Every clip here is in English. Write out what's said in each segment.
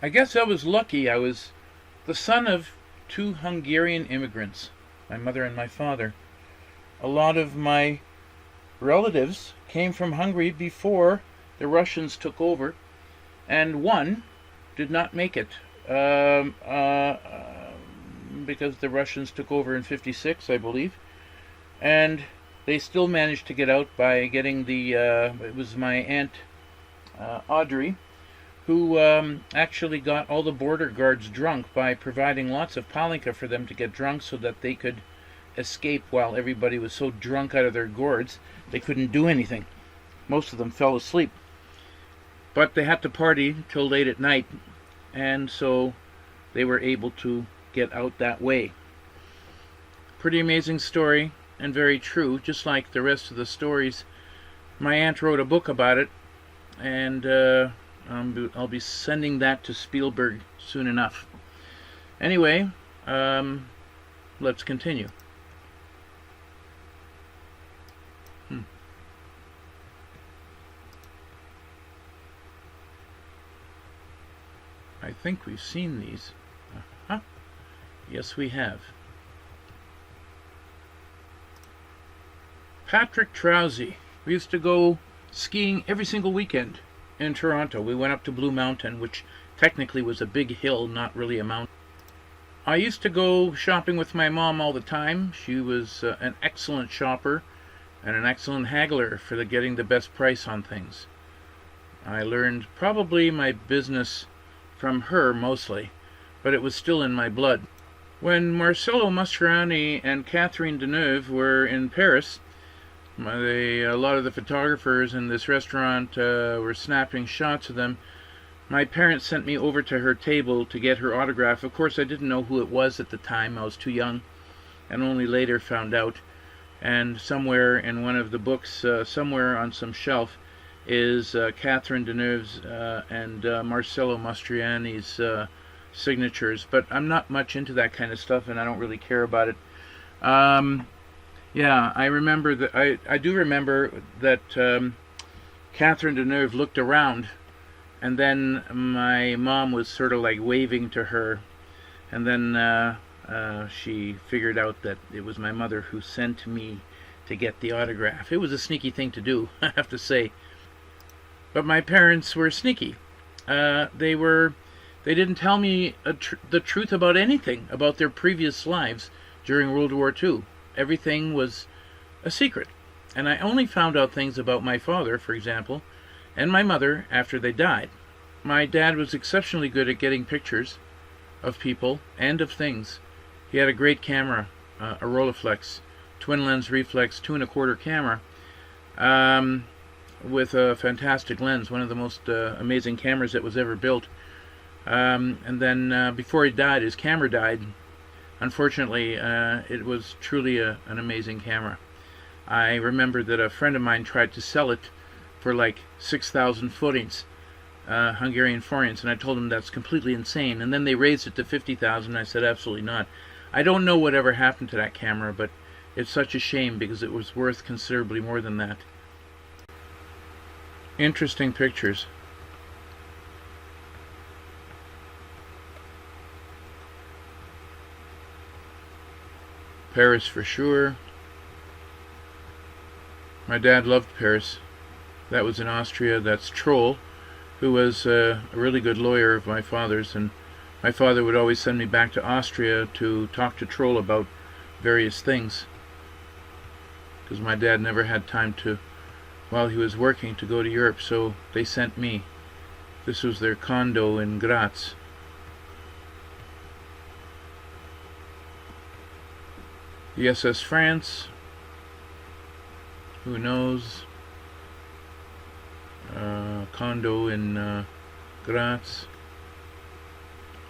I guess I was lucky. I was the son of two Hungarian immigrants, my mother and my father. A lot of my relatives came from Hungary before the Russians took over, and one did not make it because the Russians took over in '56, I believe, and they still managed to get out by getting it was my aunt Audrey, who actually got all the border guards drunk by providing lots of palinka for them to get drunk so that they could escape while everybody was so drunk out of their gourds they couldn't do anything. Most of them fell asleep. But they had to party till late at night, and so they were able to get out that way. Pretty amazing story, and very true, just like the rest of the stories. My aunt wrote a book about it, and I'll be sending that to Spielberg soon enough. Anyway, let's continue. I think we've seen these. Uh-huh. Yes, we have. Patrick Trousie. We used to go skiing every single weekend in Toronto. We went up to Blue Mountain, which technically was a big hill, not really a mountain. I used to go shopping with my mom all the time. She was an excellent shopper and an excellent haggler for getting the best price on things. I learned probably my business from her mostly, but it was still in my blood. When Marcello Mastroianni and Catherine Deneuve were in Paris, a lot of the photographers in this restaurant were snapping shots of them. My parents sent me over to her table to get her autograph. Of course, I didn't know who it was at the time. I was too young, and only later found out. And somewhere in one of the books, somewhere on some shelf, is Catherine Deneuve's and Marcello Mastroianni's signatures. But I'm not much into that kind of stuff, and I don't really care about it. Yeah, I remember that. I do remember that Catherine Deneuve looked around, and then my mom was sort of like waving to her, and then she figured out that it was my mother who sent me to get the autograph. It was a sneaky thing to do, I have to say. But my parents were sneaky. They didn't tell me the truth about anything about their previous lives during World War II. Everything was a secret. And I only found out things about my father, for example, and my mother after they died. My dad was exceptionally good at getting pictures of people and of things. He had a great camera, a Rolleiflex, twin lens reflex 2¼ camera, with a fantastic lens, one of the most amazing cameras that was ever built. And then before he died, his camera died. Unfortunately, it was truly an amazing camera. I remember that a friend of mine tried to sell it for like 6,000 forints, Hungarian forints, and I told him that's completely insane. And then they raised it to 50,000. I said absolutely not. I don't know whatever happened to that camera, but it's such a shame because it was worth considerably more than that. Interesting pictures. Paris for sure. My dad loved Paris. That was in Austria. That's Troll, who was a really good lawyer of my father's, and my father would always send me back to Austria to talk to Troll about various things, because my dad never had time to, while he was working, to go to Europe, so they sent me. This was their condo in Graz. The SS France, who knows, condo in Graz,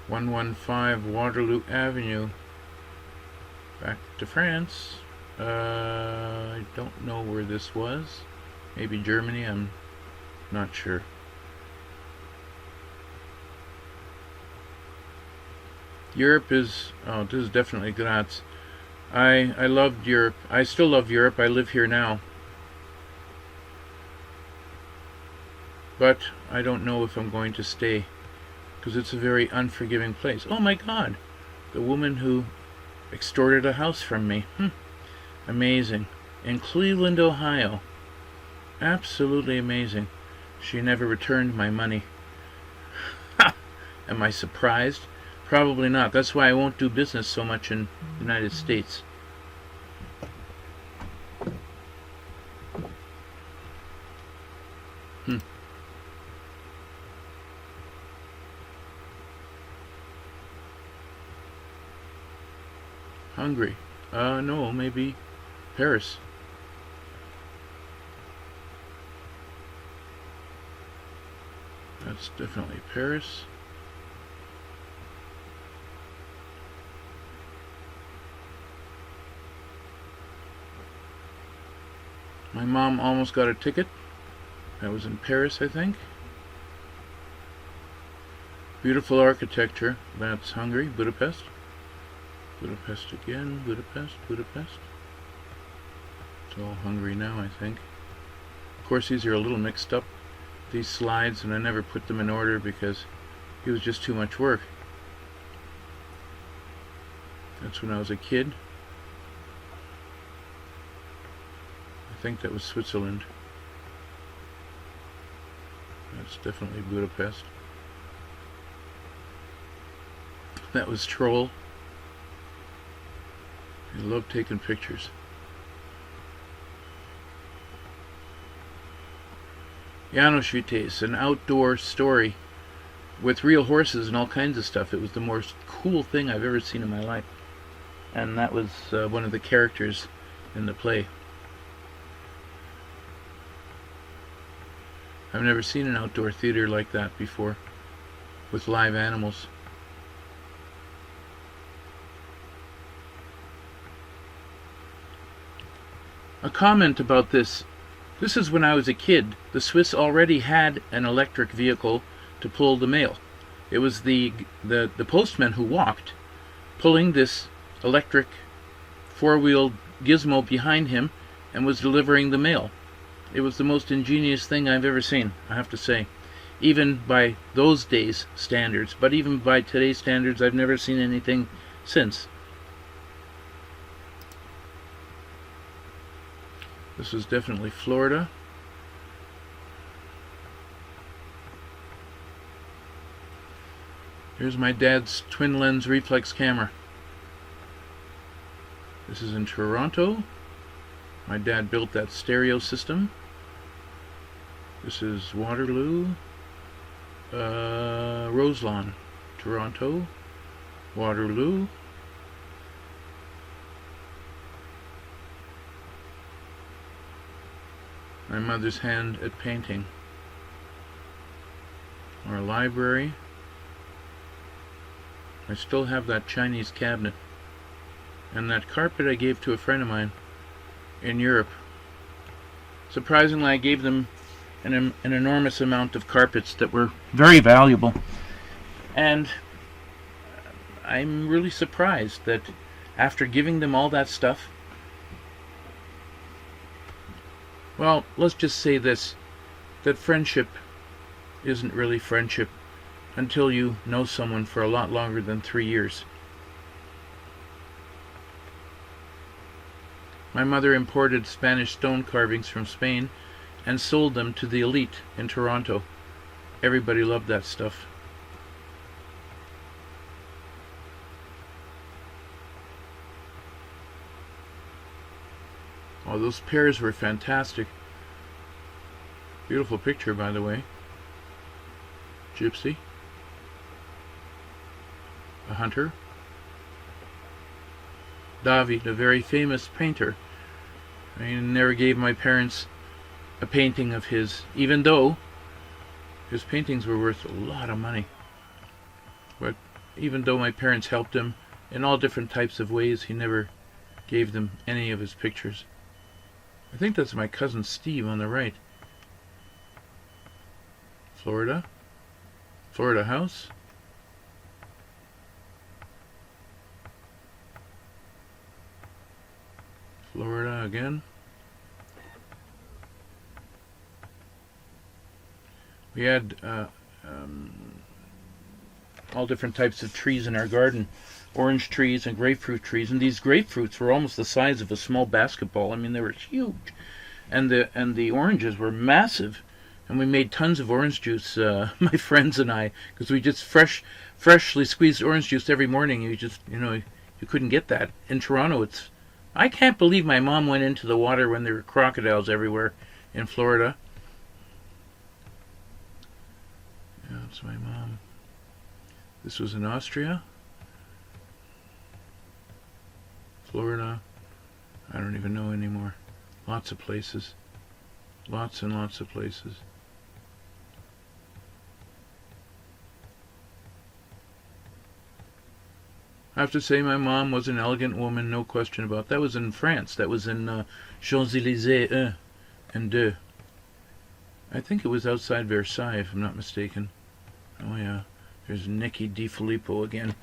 115 Waterloo Avenue, back to France. I don't know where this was, maybe Germany, I'm not sure. Europe is, oh, this is definitely Graz. I loved Europe. I still love Europe. I live here now. But I don't know if I'm going to stay, because it's a very unforgiving place. Oh my God, the woman who extorted a house from me. Amazing. In Cleveland, Ohio. Absolutely amazing. She never returned my money. Am I surprised? Probably not. That's why I won't do business so much in the United States. Hungary. No, maybe Paris. That's definitely Paris. My mom almost got a ticket. That was in Paris, I think. Beautiful architecture. That's Hungary. Budapest. Budapest again. Budapest. Budapest. It's all Hungary now, I think. Of course, these are a little mixed up, these slides, and I never put them in order because it was just too much work. That's when I was a kid. I think that was Switzerland. That's definitely Budapest. That was Troll. I love taking pictures. János Vitéz, an outdoor story with real horses and all kinds of stuff. It was the most cool thing I've ever seen in my life. And that was one of the characters in the play. I've never seen an outdoor theater like that before, with live animals. A comment about this. This is when I was a kid. The Swiss already had an electric vehicle to pull the mail. It was the postman who walked, pulling this electric four-wheeled gizmo behind him and was delivering the mail. It was the most ingenious thing I've ever seen, I have to say. Even by those days' standards, but even by today's standards, I've never seen anything since. This is definitely Florida. Here's my dad's twin lens reflex camera. This is in Toronto. My dad built that stereo system. This is Waterloo, Roselawn, Toronto, Waterloo. My mother's hand at painting. Our library. I still have that Chinese cabinet. And that carpet I gave to a friend of mine in Europe. Surprisingly, I gave them an enormous amount of carpets that were very valuable. And I'm really surprised that after giving them all that stuff, well, let's just say this, that friendship isn't really friendship until you know someone for a lot longer than 3 years. My mother imported Spanish stone carvings from Spain and sold them to the elite in Toronto. Everybody loved that stuff. Oh, those pears were fantastic. Beautiful picture, by the way. Gypsy. A hunter. David, a very famous painter. I never gave my parents a painting of his, even though his paintings were worth a lot of money. But even though my parents helped him in all different types of ways, he never gave them any of his pictures. I think that's my cousin Steve on the right. Florida. Florida house. Florida again. We had all different types of trees in our garden. Orange trees and grapefruit trees. And these grapefruits were almost the size of a small basketball. I mean, they were huge. And the oranges were massive. And we made tons of orange juice, my friends and I, because we just freshly squeezed orange juice every morning. You couldn't get that. In Toronto, I can't believe my mom went into the water when there were crocodiles everywhere in Florida. Yeah, that's my mom. This was in Austria. Florida. I don't even know anymore. Lots of places. Lots and lots of places. I have to say my mom was an elegant woman, no question about that. Was in France. That was in Champs-Élysées 1 and 2. I think it was outside Versailles, if I'm not mistaken. Oh yeah, there's Nicky DiFilippo again.